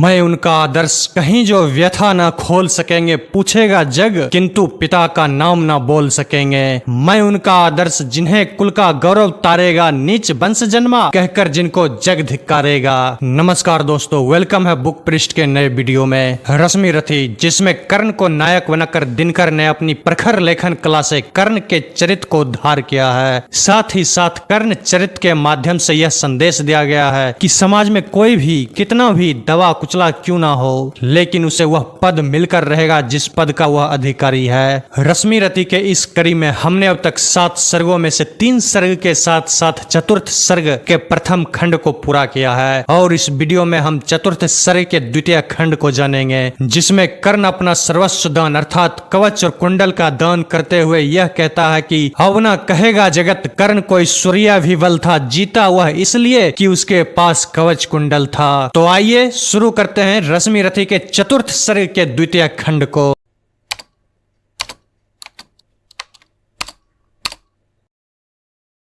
मैं उनका आदर्श कहीं जो व्यथा ना खोल सकेंगे, पूछेगा जग किंतु पिता का नाम ना बोल सकेंगे। मैं उनका आदर्श जिन्हें कुल का गौरव तारेगा, नीच वंश जन्मा कहकर जिनको जग धिक्कारेगा। नमस्कार दोस्तों, वेलकम है बुक पृष्ठ के नए वीडियो में। रश्मि रथी, जिसमें कर्ण को नायक बनाकर दिनकर ने अपनी प्रखर लेखन कला से कर्ण के चरित्र को उद्धार किया है। साथ ही साथ कर्ण चरित्र के माध्यम से यह संदेश दिया गया है कि समाज में कोई भी कितना भी दबा कुचला क्यों ना हो, लेकिन उसे वह पद मिलकर रहेगा जिस पद का वह अधिकारी है। रश्मि रथी के इस कड़ी में हमने अब तक 7 सर्गों में से 3 सर्ग के साथ साथ चतुर्थ सर्ग के प्रथम खंड को पूरा किया है और इस वीडियो में हम चतुर्थ सर्ग के द्वितीय खंड को जानेंगे, जिसमें कर्ण अपना सर्वस्व दान अर्थात कवच और कुंडल का दान करते हुए यह कहता है कि अब ना कहेगा जगत कर्ण कोई सूर्य भी बल था, जीता वह इसलिए कि उसके पास कवच कुंडल था। तो आइए शुरू करते हैं रश्मि रथी के चतुर्थ सर्ग के द्वितीय खंड को।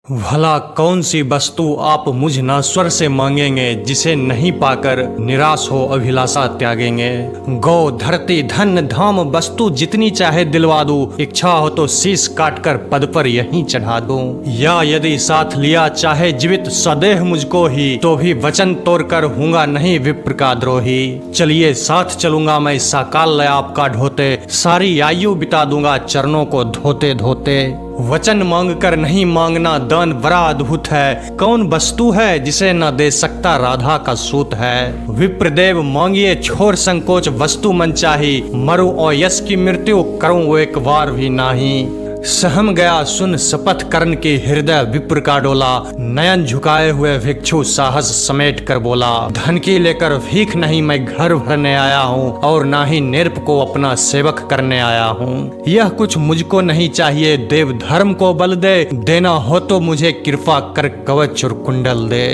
भला कौन सी वस्तु आप मुझ नाश्वर से मांगेंगे, जिसे नहीं पाकर निराश हो अभिलाषा त्यागेंगे। गौ धरती धन धाम वस्तु जितनी चाहे दिलवा दूं, इच्छा हो तो शीश काटकर पद पर यहीं चढ़ा दूं। या यदि साथ लिया चाहे जीवित सदैव मुझको ही, तो भी वचन तोड़कर हूंगा नहीं विप्र का द्रोही। चलिए साथ चलूंगा मैं साकाल लय आपका ढोते, सारी आयु बिता दूंगा चरणों को धोते धोते। वचन मांग कर नहीं मांगना दान बड़ा अद्भुत है, कौन वस्तु है जिसे न दे सकता राधा का सूत है। विप्रदेव मांगिए छोर संकोच वस्तु मन चाही, मरु और यश की मृत्यु करूं वो एक बार भी नाही। सहम गया सुन शपथ कर्ण की हृदय विप्र का डोला, नयन झुकाए हुए भिक्षु साहस समेट कर बोला। धन की लेकर भीख नहीं मैं घर भरने आया हूँ, और ना ही नृप को अपना सेवक करने आया हूँ। यह कुछ मुझको नहीं चाहिए, देव धर्म को बल दे, देना हो तो मुझे कृपा कर कवच और कुंडल दे।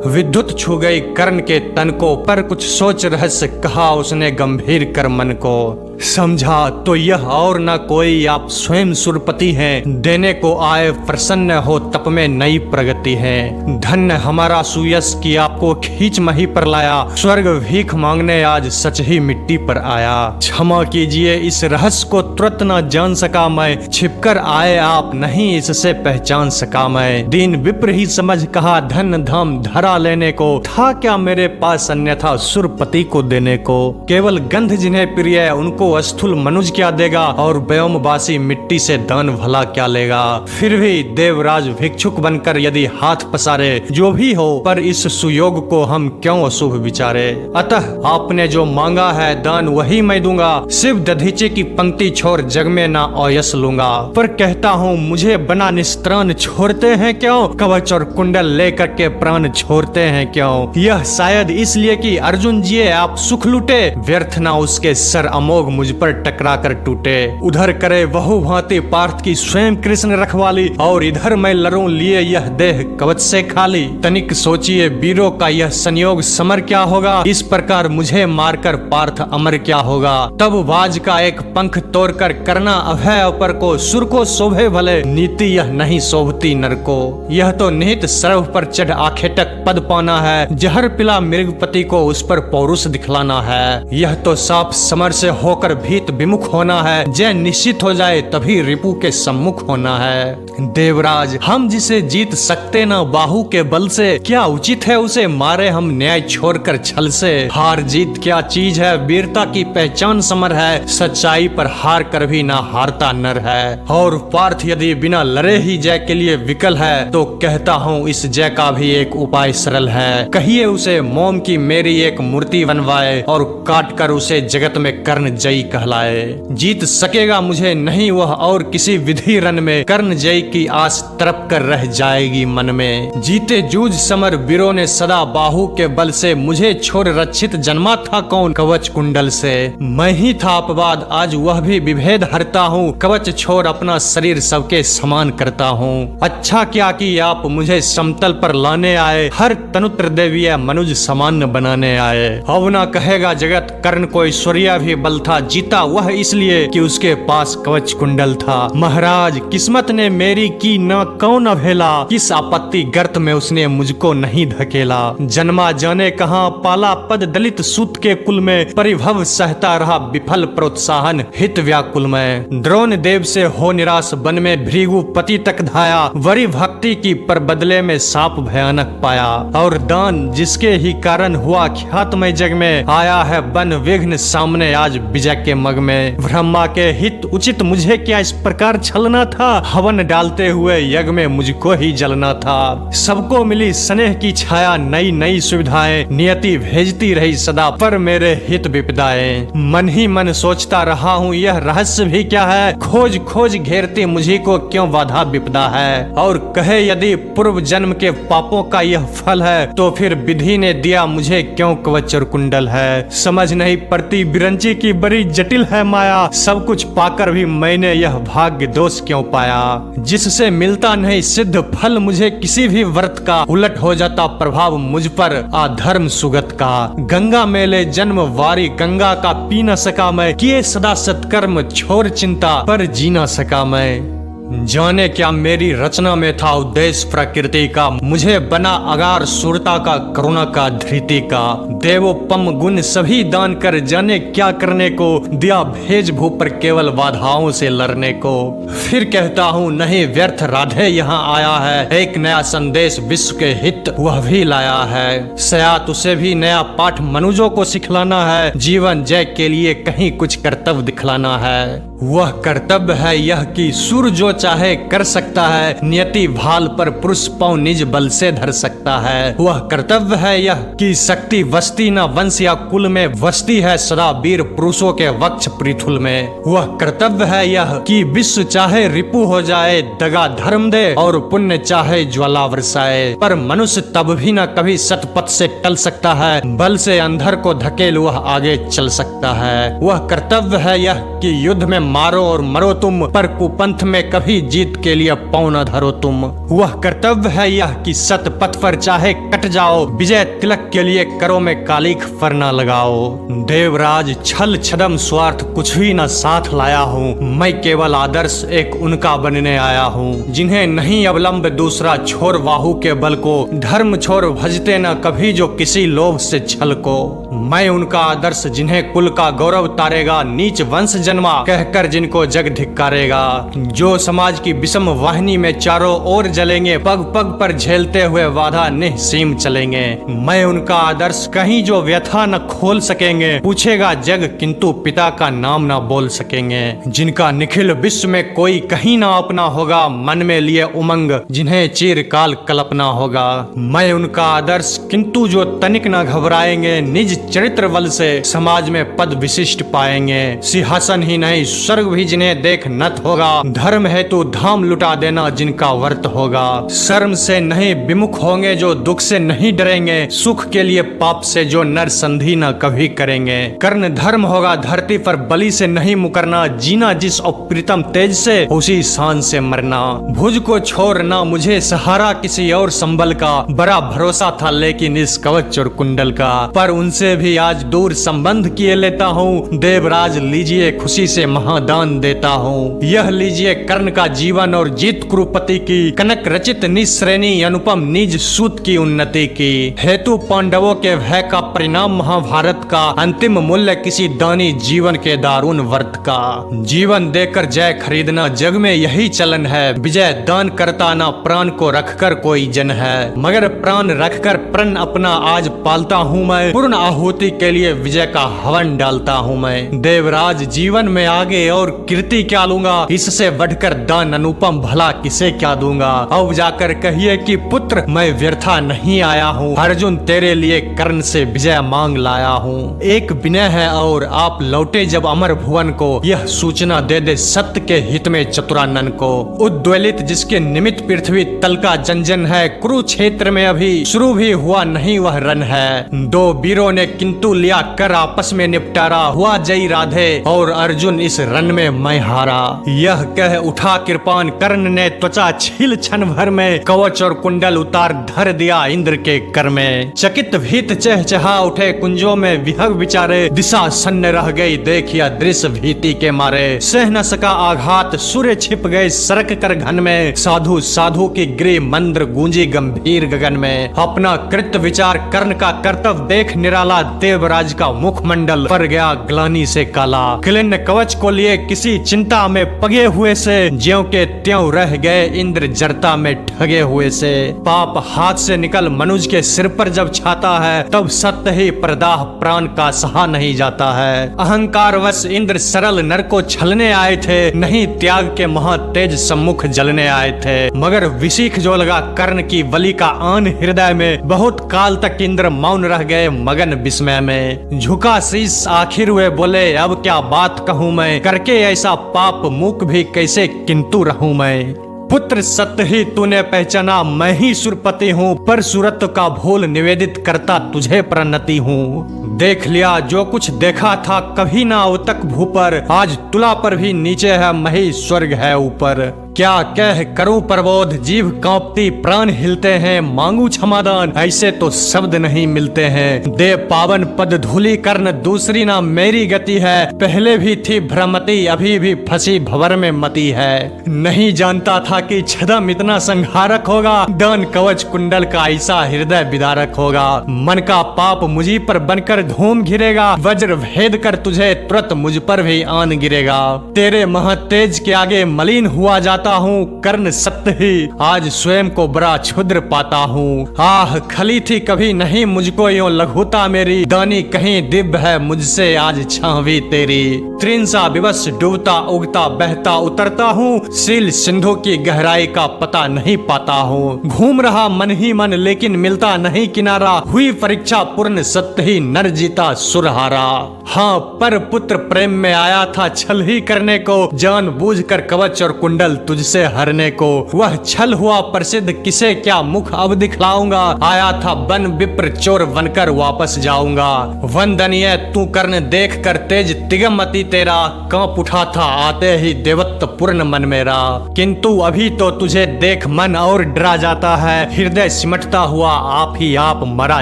विद्युत छू गई कर्ण के तन को, पर कुछ सोच रहस्य कहा उसने गंभीर कर मन को। समझा तो यह और न कोई आप स्वयं सुरपति हैं, देने को आए प्रसन्न हो तप में नई प्रगति है। धन्य हमारा सुयश की आपको खींच मही पर लाया, स्वर्ग भीख मांगने आज सच ही मिट्टी पर आया। क्षमा कीजिए इस रहस्य को तुरंत न जान सका मैं, छिपकर आए आप नहीं इससे पहचान सका मैं। दीन विप्र ही समझ कहा धन धाम धरा लेने को, था क्या मेरे पास अन्यथा सुरपति को देने को। केवल गंध जिन्हें प्रिय उनको स्थूल मनुज क्या देगा, और व्योमवासी मिट्टी से दान भला क्या लेगा। फिर भी देवराज भिक्षुक बनकर यदि हाथ पसारे, जो भी हो पर इस सुयोग को हम क्यों अशुभ विचारे। अतः आपने जो मांगा है दान वही मैं दूंगा, शिव दधीचे की पंक्ति छोड़ जग में ना ओयस लूंगा। पर कहता हूँ मुझे बना निस्त्राण छोड़ते हैं क्यों, कवच और कुंडल लेकर के प्राण छोड़ते हैं क्यों। यह शायद इसलिए कि अर्जुन जी आप सुख लूटे, व्यर्थ ना उसके सर अमोघ मुझ पर टकरा कर टूटे। उधर करे बहु भांति पार्थ की स्वयं कृष्ण रखवाली, और इधर मैं लड़ूं लिए यह देह कवच से खाली। तनिक सोचिए वीरों का यह संयोग समर क्या होगा, इस प्रकार मुझे मारकर पार्थ अमर क्या होगा। तब बाज का एक पंख तोड़कर करना अभय अपर को, सुर को शोभे भले नीति यह नहीं शोभती नर को। यह तो निहित सर्व पर चढ़ आखेटक पद पाना है, जहर पिला मृगपति को उस पर पौरुष दिखलाना है। यह तो साफ समर से होकर भीत विमुख होना है, जय निश्चित हो जाए तभी रिपु के सम्मुख होना है। देवराज हम जिसे जीत सकते न बाहु के बल से, क्या उचित है उसे मारे हम न्याय छोड़कर छल से। हार जीत क्या चीज है, वीरता की पहचान समर है, सच्चाई पर हार कर भी ना हारता नर है। और पार्थ यदि बिना लड़े ही जय के लिए विकल है, तो कहता हूँ इस जय का भी एक उपाय सरल है। कहिए उसे मोम की मेरी एक मूर्ति बनवाए, और काट कर उसे जगत में कर्ण जयी कहलाए। जीत सकेगा मुझे नहीं वह और किसी विधि रन में, कर्ण जय की आस तरप कर रह जाएगी मन में। जीते जूझ समर वीरों ने सदा बाहु के बल से, मुझे छोड़ रक्षित जन्मा था कौन कवच कुंडल से। मैं ही था अपवाद आज वह भी विभेद हरता हूँ, कवच छोड़ अपना शरीर सबके समान करता हूँ। अच्छा क्या कि आप मुझे समतल पर लाने आए, हर तनुत्र देवीय मनुज समान बनाने आए। अब ना कहेगा जगत कर्ण कोई सूर्य भी बल था, जीता वह इसलिए कि उसके पास कवच कुंडल था। महाराज, किस्मत ने मेरी की न कौन अवहेला, किस आपत्ति गर्त में उसने मुझको नहीं धकेला। जन्मा जाने कहां, पाला पद दलित सूत के कुल में, परिभव सहता रहा विफल प्रोत्साहन हित व्याकुल में। द्रोण देव से हो निराश, वन में भृगुपति तक धाया, वरी भक्ति की पर बदले में साप भयानक पाया। और दान जिसके ही कारण हुआ ख्यातमय जग में, आया है बन विघ्न सामने आज विजय के मग में। ब्रह्मा के हित उचित मुझे क्या इस प्रकार छलना था, हवन डालते हुए यज्ञ में मुझको ही जलना था। सबको मिली स्नेह की छाया, नई नई सुविधाएं नियति भेजती रही सदा, पर मेरे हित विपदाएं। मन ही मन सोचता रहा हूँ यह रहस्य भी क्या है, खोज खोज घेरती मुझी को क्यों बाधा विपदा है। और कहे यदि पूर्व जन्म के पापों का यह फल है, तो फिर विधि ने दिया मुझे क्यों कवच और कुंडल है। समझ नहीं पड़ती बिरंची की बड़ी जटिल है माया, सब कुछ पाकर भी मैंने यह भाग्य दोष क्यों पाया। जिससे मिलता नहीं सिद्ध फल मुझे किसी भी व्रत का, उलट हो जाता प्रभाव मुझ पर अधर्म सुगत का। गंगा मेले जन्म वारी, गंगा का पी न सका मैं, किए सदा सत्कर्म छोड़ चिंता पर जी न सका मैं। जाने क्या मेरी रचना में था उद्देश्य प्रकृति का, मुझे बना अगार सुरता का, करुणा का, धृति का। देवोपम गुण सभी दान कर, जाने क्या करने को, दिया भेज भू पर केवल बाधाओं से लड़ने को। फिर कहता हूँ नहीं व्यर्थ राधे यहाँ आया है, एक नया संदेश विश्व के हित वह भी लाया है। सयात उसे भी नया पाठ मनुजों को सिखलाना है, जीवन जय के लिए कहीं कुछ कर्तव्य दिखलाना है। वह कर्तव्य है यह कि सुर जो चाहे कर सकता है, नियति भाल पर पुरुष पांव निज बल से धर सकता है। वह कर्तव्य है यह कि शक्ति वस्ती न वंश या कुल में, वस्ती है सदा वीर पुरुषों के वक्ष पृथुल में। वह कर्तव्य है यह कि विश्व चाहे रिपु हो जाए, दगा धर्म दे और पुण्य चाहे ज्वाला बरसाए, पर मनुष्य तब भी न कभी सतपथ से टल सकता है, बल से अंधर को धकेल वह आगे चल सकता है। वह कर्तव्य है यह कि युद्ध में मारो और मरो तुम, पर कुपंथ में कभी जीत के लिए पाँव न धरो तुम। वह कर्तव्य है यह कि सत पथ पर चाहे कट जाओ, विजय तिलक के लिए करो में कालिख पर न लगाओ। देवराज छल छदम स्वार्थ कुछ भी न साथ लाया हूँ, मैं केवल आदर्श एक उनका बनने आया हूँ, जिन्हें नहीं अवलंब दूसरा छोर बाहु के बल को, धर्म छोर भजते न कभी जो किसी लोभ से छल को। मैं उनका आदर्श जिन्हें कुल का गौरव तारेगा, नीच वंश जन्मा कहकर जिनको जग धिक्कारेगा, जो समाज की विषम वाहिनी में चारों ओर जलेंगे, पग पग पर झेलते हुए वादा निःसीम चलेंगे। मैं उनका आदर्श कहीं जो व्यथा न खोल सकेंगे, पूछेगा जग किंतु पिता का नाम न बोल सकेंगे, जिनका निखिल विश्व में कोई कहीं ना अपना होगा, मन में लिए उमंग जिन्हें चिरकाल कल्पना होगा। मैं उनका आदर्श किंतु जो तनिक न घबराएंगे, निज चरित्र बल से समाज में पद विशिष्ट पाएंगे, सिंहासन ही नहीं स्वर्ग भी जिन्हें देख नत होगा, धर्म हेतु धाम लुटा देना जिनका व्रत होगा। शर्म से नहीं विमुख होंगे जो दुख से नहीं डरेंगे, सुख के लिए पाप से जो नर संधि न कभी करेंगे। कर्ण धर्म होगा धरती पर बलि से नहीं मुकरना, जीना जिस अप्रीतम तेज से उसी शान से मरना। भुज को छोड़ना मुझे सहारा किसी और संबल का, बड़ा भरोसा था लेकिन इस कवच और कुंडल का, पर उनसे भी आज दूर संबंध किए लेता हूँ। देवराज लीजिए खुशी से महादान देता हूँ, यह लीजिए कर्ण का जीवन और जीत कुरुपति की, कनक रचित निश्रेणी अनुपम निज सूत की उन्नति की। हेतु पांडवों के भय का परिणाम महाभारत का, अंतिम मूल्य किसी दानी जीवन के दारुण व्रत का। जीवन देकर जय खरीदना जग में यही चलन है, विजय दान करता ना प्राण को रखकर कोई जन है, मगर प्राण रखकर प्रण अपना आज पालता हूँ मैं, पूर्ण आहुति के लिए विजय का हवन डालता हूँ मैं। देवराज जीवन में आगे और कीर्ति क्या लूंगा, इससे बढ़कर दान अनुपम भला किसे क्या दूंगा। अब जाकर कहिए कि पुत्र मैं व्यर्था नहीं आया हूँ, अर्जुन तेरे लिए कर्ण से विजय मांग लाया हूँ। एक विनय है और आप लौटे जब अमर भुवन को, यह सूचना दे दे सत्य के हित में चतुरानन को। उद्वेलित जिसके निमित्त पृथ्वी तल का जंजन है, कुरुक्षेत्र में अभी शुरू भी हुआ नहीं वह रण है। दो वीरों ने किंतु लिया कर आपस में निपटारा, हुआ जय राधे और अर्जुन इस रन में मैं हारा। यह कह उठा कृपान कर्ण ने त्वचा छील क्षण भर में कवच और कुंडल उतार धर दिया इंद्र के कर में। चकित भीत चहचहा उठे कुंजों में विहग विचारे, दिशा सन्न रह गई देखिया दृश्य भीति के मारे। सह न सका आघात सूर्य छिप गए सरक कर घन में, साधु साधु की गिरी मंद्र गूंजी गंभीर गगन में। अपना कृत विचार कर्ण का कर्तव्य देख निराला, देवराज का मुखमंडल पर गया ग्लानि से काला। किलिन कवच को लिए किसी चिंता में पगे हुए से, ज्यों के त्यों रह गए इंद्र जरता में ठगे हुए से। पाप हाथ से निकल मनुज के सिर पर जब छाता है, तब सत्य ही प्रदाह प्राण का सहा नहीं जाता है। अहंकार वश इंद्र सरल नर को छलने आए थे, नहीं त्याग के महातेज सम्मुख जलने आए थे। मगर विशीख जो लगा कर्ण की बलि का आन हृदय में, बहुत काल तक इंद्र मौन रह गए मगन विस्मय में। झुका शीश आखिर वे बोले अब क्या बात कहूँ मैं, करके ऐसा पाप मूक भी कैसे किंतु रहूं मैं। पुत्र सत्य ही तूने पहचाना, मैं ही सुरपति हूँ, पर सूरत का भूल निवेदित करता तुझे प्रणति हूँ। देख लिया जो कुछ देखा था कभी ना उतक भूपर, आज तुला पर भी नीचे है मही स्वर्ग है ऊपर। क्या कह करूं प्रबोध जीभ कांपती प्राण हिलते हैं, मांगू क्षमादान ऐसे तो शब्द नहीं मिलते हैं। दे पावन पद धूली कर्ण दूसरी ना मेरी गति है, पहले भी थी भ्रमति अभी भी फंसी भंवर में मती है। नहीं जानता था कि छदम इतना संहारक होगा, दान कवच कुंडल का ऐसा हृदय विदारक होगा। मन का पाप मुझी पर बनकर धूम घिरेगा, वज्र भेद कर तुझे तुरंत मुझ पर भी आन गिरेगा। तेरे महतेज के आगे मलिन हुआ जाता हूँ, कर्ण सत्य ही आज स्वयं को बड़ा क्षुद्र पाता हूँ। आह खली थी कभी नहीं मुझको यूं लघुता मेरी, दानी कहीं दिव्य है मुझसे आज छावी तेरी। त्रिंसा विवश डूबता उगता बहता उतरता हूँ, सील सिंधु की गहराई का पता नहीं पाता हूँ। घूम रहा मन ही मन लेकिन मिलता नहीं किनारा, हुई परीक्षा पूर्ण सत्य ही नर जीता सुर हारा। हाँ पर पुत्र प्रेम में आया था छल ही करने को, जान बूझ कर कवच और कुंडल तुझसे हरने को। वह छल हुआ प्रसिद्ध किसे क्या मुख अब दिखलाऊंगा, आया था बन विप्र चोर बनकर वापस जाऊंगा। वंदनीय तू कर्ण देख कर तेज तिगमति तेरा, कांप उठा था आते ही देवत्व पूर्ण मन मेरा। किंतु अभी तो तुझे देख मन और डरा जाता है, हृदय सिमटता हुआ आप ही आप मरा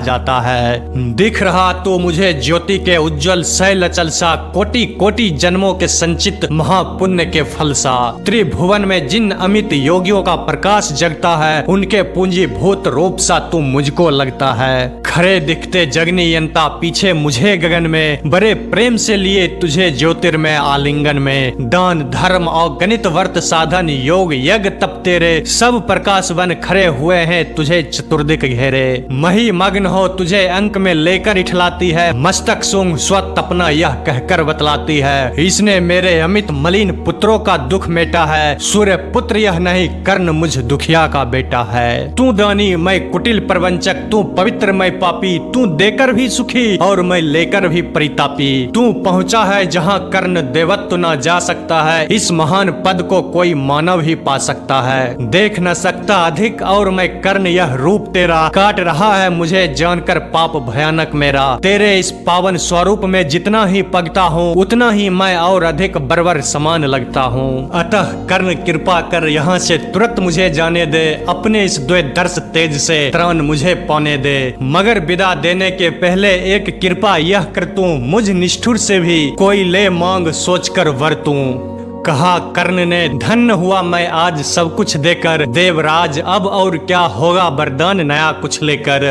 जाता है। दिख रहा तो मुझे ज्योति के उज्जवल शैल अचल सा, कोटि कोटि जन्मों के संचित महापुण्य के फल सा। त्रिभुवन में जिन अमित योगियों का प्रकाश जगता है, उनके पूंजी भूत रूप सा तू मुझको लगता है। खरे दिखते जगनी यंता पीछे मुझे गगन में, बड़े प्रेम से लिए तुझे ज्योतिर्मय आलिंगन में। दान धर्म और गणित वर्त साधन योग यज्ञ तप तेरे, सब प्रकाश बन खड़े हुए हैं तुझे चतुर्दिक घेरे। मही मग्न हो तुझे अंक में लेकर इठलाती है, मस्तक सुंग स्वत अपना यह कहकर बतलाती है। इसने मेरे अमित मलिन पुत्रों का दुख मेटा है, सूर्य पुत्र यह नहीं कर्ण मुझ दुखिया का बेटा है। तू दानी मैं कुटिल प्रवंचक, तू पवित्र मैं पापी, तू देकर भी सुखी और मैं लेकर भी परितापी। तू पहुंचा है जहां कर्ण देवत्व न जा सकता है, इस महान पद को कोई मानव ही पा सकता है। देख न सकता अधिक और मैं कर्ण यह रूप तेरा, काट रहा है मुझे जानकर पाप भयानक मेरा। तेरे इस पावन स्वरूप में जितना ही पगता हूँ, उतना ही मैं और अधिक बरबर समान लगता हूँ। अतः कर्ण कृपा कर यहाँ से तुरंत मुझे जाने दे, अपने इस द्वेदर्श तेज से त्राण मुझे पाने दे। मगर विदा देने के पहले एक कृपा यह कर तू, मुझ निष्ठुर से भी कोई ले मांग सोचकर वर तू। कहा कर्ण ने धन्य हुआ मैं आज सब कुछ देकर, देवराज अब और क्या होगा वरदान नया कुछ लेकर।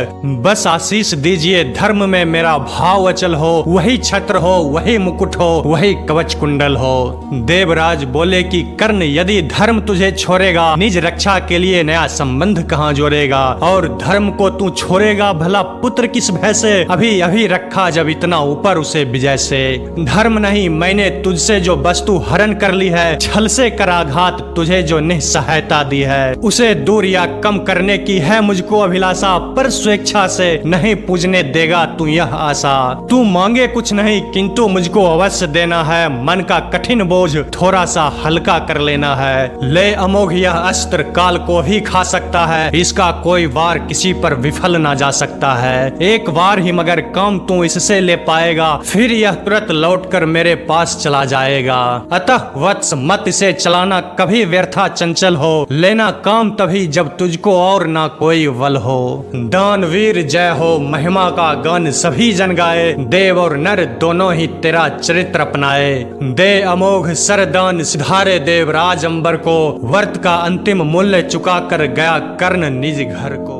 बस आशीष दीजिए धर्म में मेरा भाव अचल हो, वही छत्र हो वही मुकुट हो वही कवच कुंडल हो। देवराज बोले कि कर्ण यदि धर्म तुझे छोड़ेगा, निज रक्षा के लिए नया संबंध कहाँ जोड़ेगा। और धर्म को तू छोड़ेगा भला पुत्र किस भय से, अभी अभी रखा जब इतना ऊपर उसे विजय से। धर्म नहीं मैंने तुझसे जो वस्तु हरण कर ली है, छल से कराघात तुझे जो निस्सहायता दी है। उसे दूर या कम करने की है मुझको अभिलाषा, पर स्वेच्छा से नहीं पूजने देगा तू यह आशा। तू मांगे कुछ नहीं किंतु मुझको अवश्य देना है, मन का कठिन बोझ थोड़ा सा हल्का कर लेना है। ले अमोघ यह अस्त्र काल को भी खा सकता है, इसका कोई वार किसी पर विफल ना जा सकता है। एक बार ही मगर काम तू इससे ले पाएगा, फिर यह तुरंत लौटकर मेरे पास चला जाएगा। अतः वत्स मत इसे चलाना कभी व्यर्था चंचल हो, लेना काम तभी जब तुझको और ना कोई बल हो। दानवीर जय हो, महिमा का गान सभी जन गाए, देव और नर दोनों ही तेरा चरित्र अपनाए। दे अमोघ सरदान सिधारे देवराज अंबर को, वर्त का अंतिम मूल्य चुका कर गया कर्ण निज घर को।